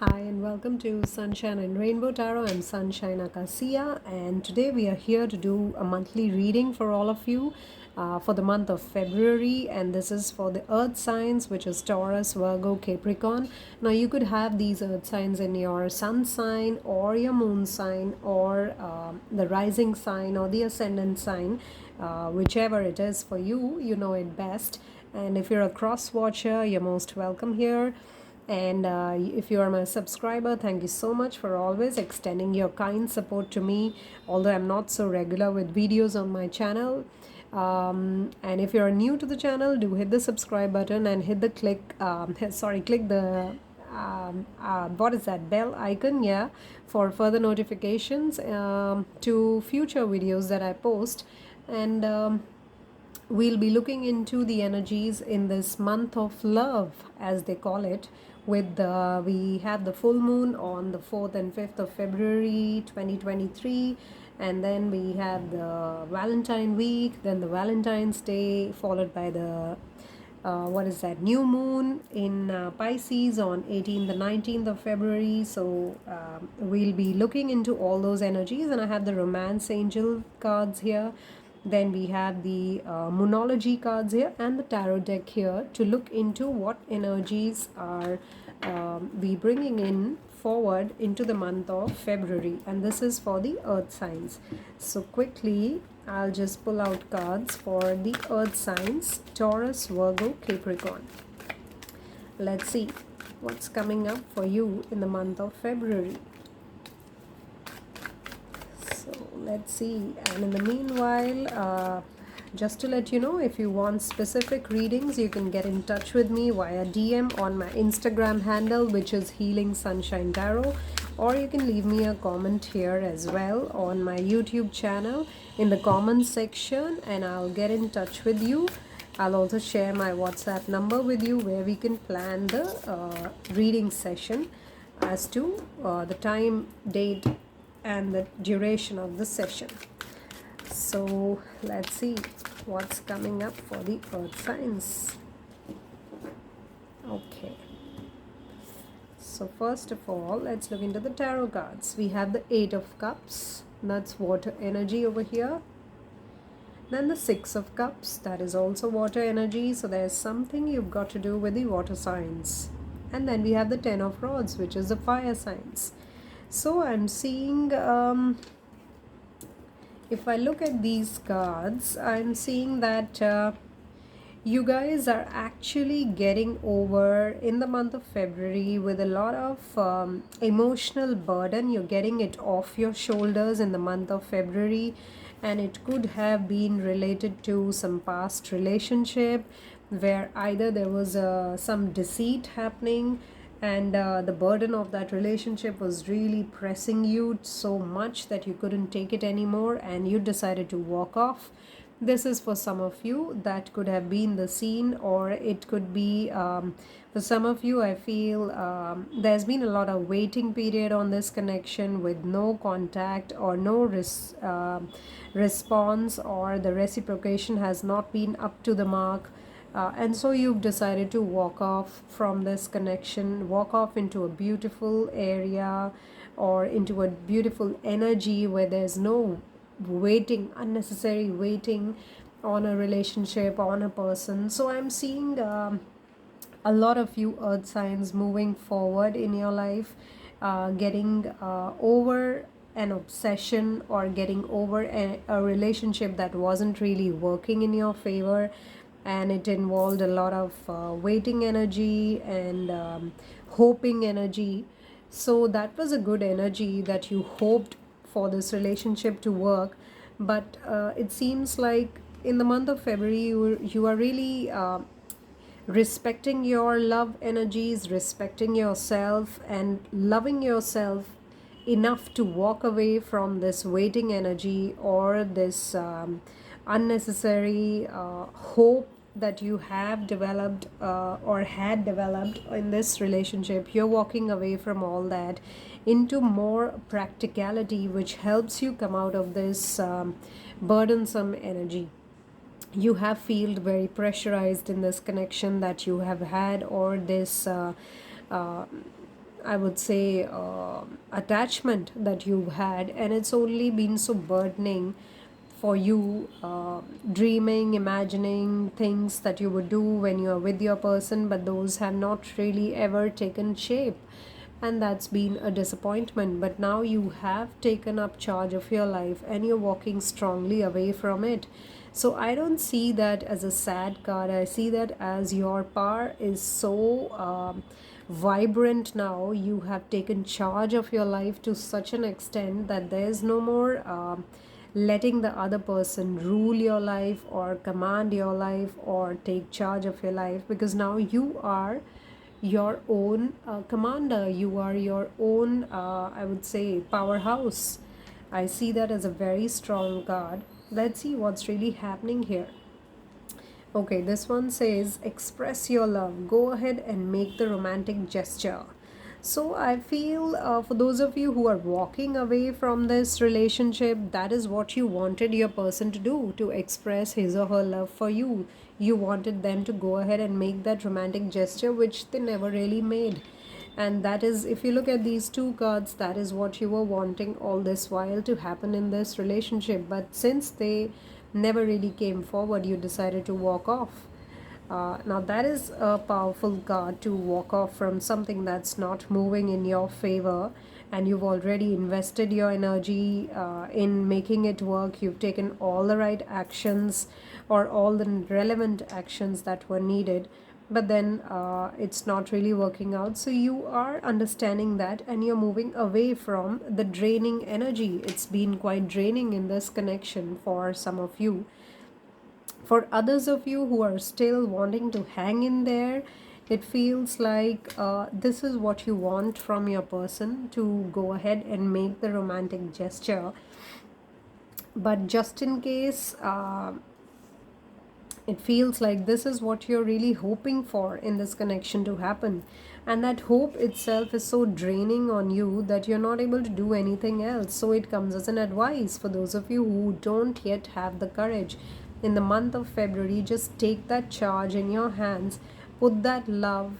Hi and welcome to Sunshine and Rainbow Tarot. I'm Sunshine Akasia, and today we are here to do a monthly reading for all of you for the month of February, and this is for the earth signs, which is Taurus, Virgo, Capricorn. Now you could have these earth signs in your sun sign or your moon sign or the rising sign or the ascendant sign, whichever it is for you, you know it best. And if you're a cross watcher, you're most welcome here. And if you are my subscriber, thank you so much for always extending your kind support to me, although I'm not so regular with videos on my channel. And if you're new to the channel, do hit the subscribe button and hit the click the what is that, bell icon, yeah, for further notifications to future videos that I post. And we'll be looking into the energies in this month of love, as they call it. With we have the full moon on the 4th and 5th of February 2023, and then we have the Valentine week, then the Valentine's Day, followed by the what is that, new moon in Pisces on 18th and 19th of February. So we'll be looking into all those energies, and I have the romance angel cards here. Then we have the moonology cards here and the tarot deck here to look into what energies are we bringing in forward into the month of February, and this is for the earth signs. So quickly I'll just pull out cards for the earth signs: Taurus, Virgo, Capricorn. Let's see what's coming up for you in the month of February. So let's see. And in the meanwhile, just to let you know, if you want specific readings, you can get in touch with me via DM on my Instagram handle, which is healingsunshinetarot, or you can leave me a comment here as well on my YouTube channel in the comments section, and I'll get in touch with you. I'll also share my WhatsApp number with you, where we can plan the reading session as to the time, date, and the duration of the session. So let's see what's coming up for the earth signs. Okay, so first of all, let's look into the tarot cards. We have the 8 of cups, that's water energy over here. Then the 6 of cups, that is also water energy, so there's something you've got to do with the water signs. And then we have the 10 of rods, which is the fire signs. So I'm seeing if I look at these cards, I'm seeing that you guys are actually getting over in the month of February with a lot of emotional burden. You're getting it off your shoulders in the month of February, and it could have been related to some past relationship where either there was some deceit happening, and the burden of that relationship was really pressing you so much that you couldn't take it anymore and you decided to walk off. This is for some of you, that could have been the scene, or it could be for some of you, I feel there's been a lot of waiting period on this connection with no contact or no response, or the reciprocation has not been up to the mark. And so you've decided to walk off from this connection, walk off into a beautiful area or into a beautiful energy where there's no waiting, unnecessary waiting on a relationship, on a person. So I'm seeing a lot of you earth signs moving forward in your life, getting over an obsession or getting over a relationship that wasn't really working in your favor, and it involved a lot of waiting energy and hoping energy. So that was a good energy that you hoped for this relationship to work, but it seems like in the month of February you are really respecting your love energies, respecting yourself, and loving yourself enough to walk away from this waiting energy or this unnecessary hope that you have developed or had developed in this relationship. You're walking away from all that into more practicality, which helps you come out of this burdensome energy. You have felt very pressurized in this connection that you have had, or this I would say, attachment that you've had, and it's only been so burdening for you, dreaming, imagining things that you would do when you're with your person, but those have not really ever taken shape. And that's been a disappointment. But now you have taken up charge of your life and you're walking strongly away from it. So I don't see that as a sad card. I see that as your power is so vibrant now. You have taken charge of your life to such an extent that there's no more letting the other person rule your life or command your life or take charge of your life, because now you are your own commander. You are your own, I would say, powerhouse. I see that as a very strong card. Let's see what's really happening here. Okay, this one says express your love. Go ahead and make the romantic gesture. So I feel, for those of you who are walking away from this relationship, that is what you wanted your person to do, to express his or her love for you. You wanted them to go ahead and make that romantic gesture, which they never really made. And that is, if you look at these two cards, that is what you were wanting all this while to happen in this relationship. But since they never really came forward, you decided to walk off. Now, that is a powerful card, to walk off from something that's not moving in your favor, and you've already invested your energy in making it work. You've taken all the right actions or all the relevant actions that were needed, but then it's not really working out. So, you are understanding that and you're moving away from the draining energy. It's been quite draining in this connection for some of you. For others of you who are still wanting to hang in there, it feels like this is what you want from your person, to go ahead and make the romantic gesture. But just in case, it feels like this is what you're really hoping for in this connection to happen. And that hope itself is so draining on you that you're not able to do anything else. So it comes as an advice for those of you who don't yet have the courage. In the month of February, just take that charge in your hands, put that love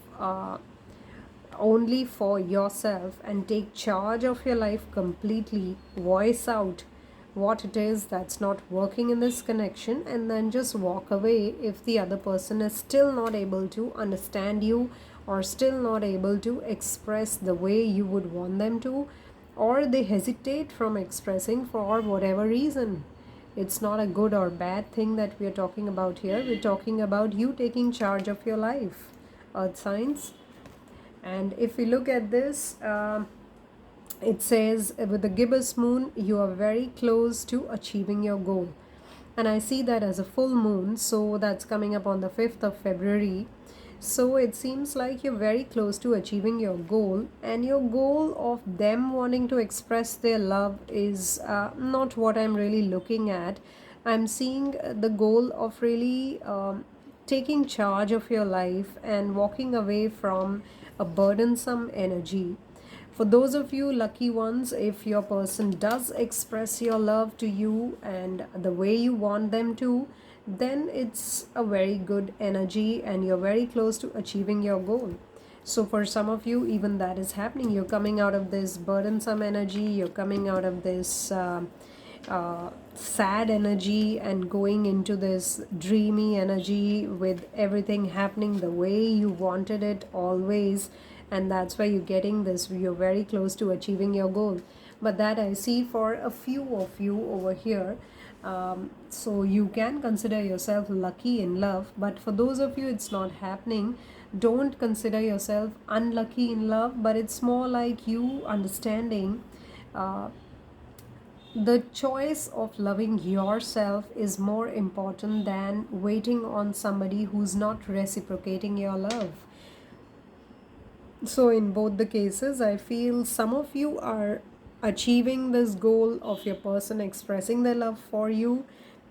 only for yourself, and take charge of your life completely. Voice out what it is that's not working in this connection, and then just walk away if the other person is still not able to understand you, or still not able to express the way you would want them to, or they hesitate from expressing for whatever reason. It's not a good or bad thing that we are talking about here. We're talking about you taking charge of your life, earth signs. And if we look at this, it says with the gibbous moon, you are very close to achieving your goal. And I see that as a full moon, so that's coming up on the 5th of February. So it seems like you're very close to achieving your goal, and your goal of them wanting to express their love is not what I'm really looking at. I'm seeing the goal of really taking charge of your life and walking away from a burdensome energy. For those of you lucky ones, if your person does express your love to you and the way you want them to, then it's a very good energy and you're very close to achieving your goal. So for some of you, even that is happening. You're coming out of this burdensome energy, you're coming out of this sad energy and going into this dreamy energy with everything happening the way you wanted it always. And that's why you're getting this, you're very close to achieving your goal. But that I see for a few of you over here. So you can consider yourself lucky in love, but for those of you it's not happening. Don't consider yourself unlucky in love, but it's more like you understanding the choice of loving yourself is more important than waiting on somebody who's not reciprocating your love. So in both the cases, I feel some of you are achieving this goal of your person expressing their love for you,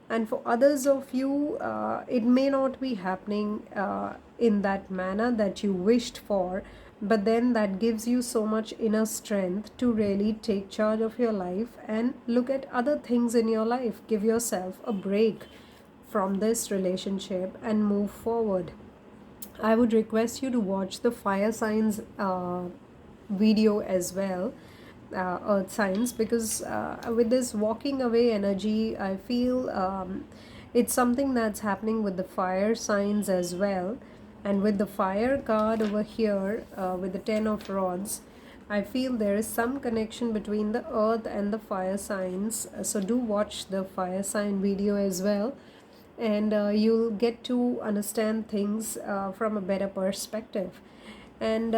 and for others of you, it may not be happening in that manner that you wished for, but then that gives you so much inner strength to really take charge of your life and look at other things in your life. Give yourself a break from this relationship and move forward. I would request you to watch the fire signs video as well, earth signs, because with this walking away energy, I feel it's something that's happening with the fire signs as well. And with the fire card over here, with the 10 of rods, I feel there is some connection between the earth and the fire signs. So do watch the fire sign video as well, and you'll get to understand things from a better perspective. And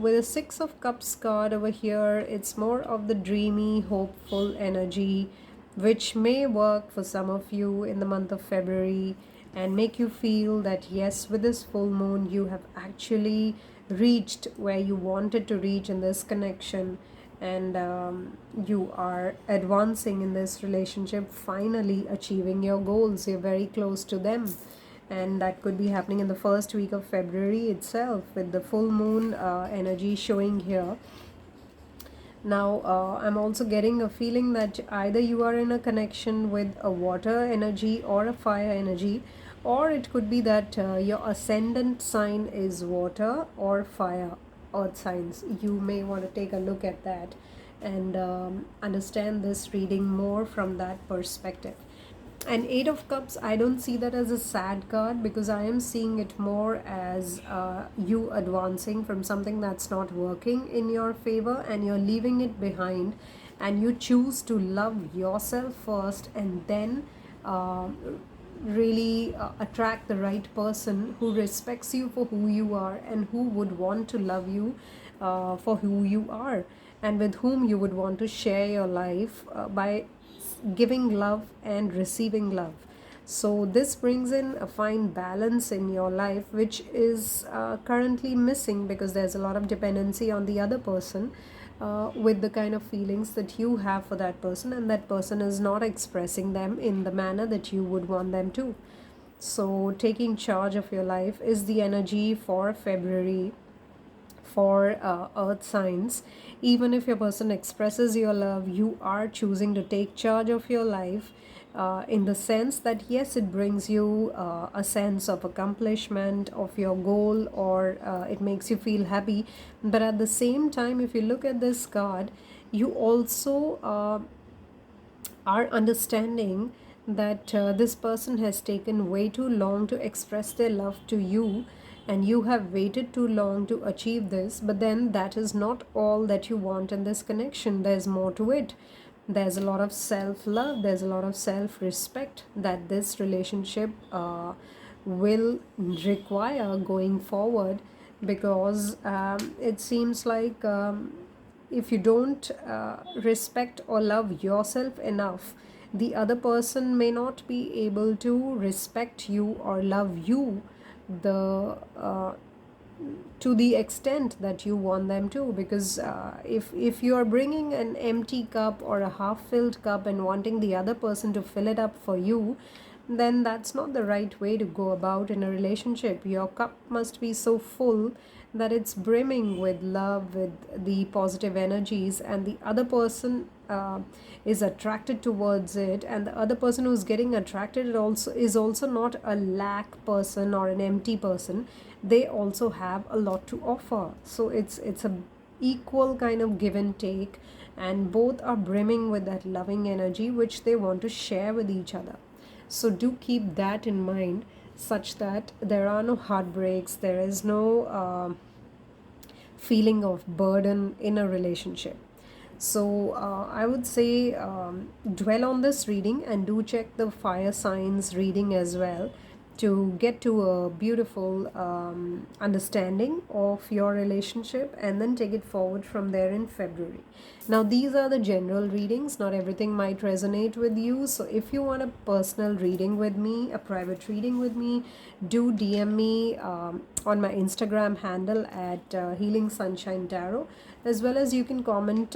with a Six of Cups card over here, it's more of the dreamy, hopeful energy, which may work for some of you in the month of February and make you feel that yes, with this full moon, you have actually reached where you wanted to reach in this connection, and you are advancing in this relationship, finally achieving your goals. You're very close to them, and that could be happening in the first week of February itself, with the full moon energy showing here. Now I'm also getting a feeling that either you are in a connection with a water energy or a fire energy, or it could be that your ascendant sign is water or fire, earth signs. You may want to take a look at that and understand this reading more from that perspective. And Eight of Cups, I don't see that as a sad card, because I am seeing it more as you advancing from something that's not working in your favor, and you're leaving it behind, and you choose to love yourself first, and then uh, really attract the right person who respects you for who you are, and who would want to love you for who you are, and with whom you would want to share your life by giving love and receiving love. So this brings in a fine balance in your life, which is currently missing, because there's a lot of dependency on the other person with the kind of feelings that you have for that person, and that person is not expressing them in the manner that you would want them to. So taking charge of your life is the energy for February for earth signs. Even if your person expresses your love, you are choosing to take charge of your life, in the sense that yes, it brings you a sense of accomplishment of your goal, or it makes you feel happy. But at the same time, if you look at this card, you also are understanding that this person has taken way too long to express their love to you, and you have waited too long to achieve this. But then that is not all that you want in this connection. There's more to it. There's a lot of self love, there's a lot of self respect that this relationship will require going forward, because it seems like if you don't respect or love yourself enough, the other person may not be able to respect you or love you the to the extent that you want them to. Because if you are bringing an empty cup or a half filled cup and wanting the other person to fill it up for you, then that's not the right way to go about in a relationship. Your cup must be so full that it's brimming with love, with the positive energies, and the other person is attracted towards it, and the other person who's getting attracted is also not a lack person or an empty person. They also have a lot to offer. So it's a equal kind of give and take, and both are brimming with that loving energy which they want to share with each other. So do keep that in mind, such that there are no heartbreaks, there is no feeling of burden in a relationship. So I would say dwell on this reading, and do check the fire signs reading as well, to get to a beautiful understanding of your relationship, and then take it forward from there in February. Now, these are the general readings. Not everything might resonate with you. So if you want a personal reading with me, a private reading with me, do DM me on my Instagram handle at Healing Sunshine Tarot, as well as you can comment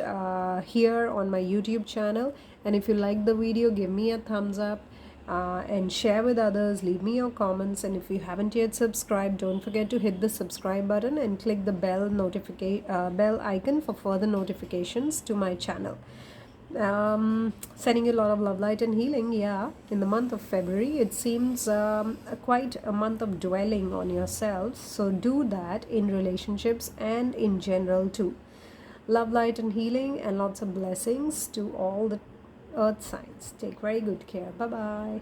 here on my YouTube channel. And if you like the video, give me a thumbs up. And share with others, leave me your comments, and if you haven't yet subscribed, don't forget to hit the subscribe button and click the bell icon for further notifications to my channel. Sending you a lot of love, light and healing. Yeah, in the month of February, it seems quite a month of dwelling on yourself, so do that in relationships and in general too. Love, light, and healing, and lots of blessings to all the earth signs. Take very good care. Bye bye.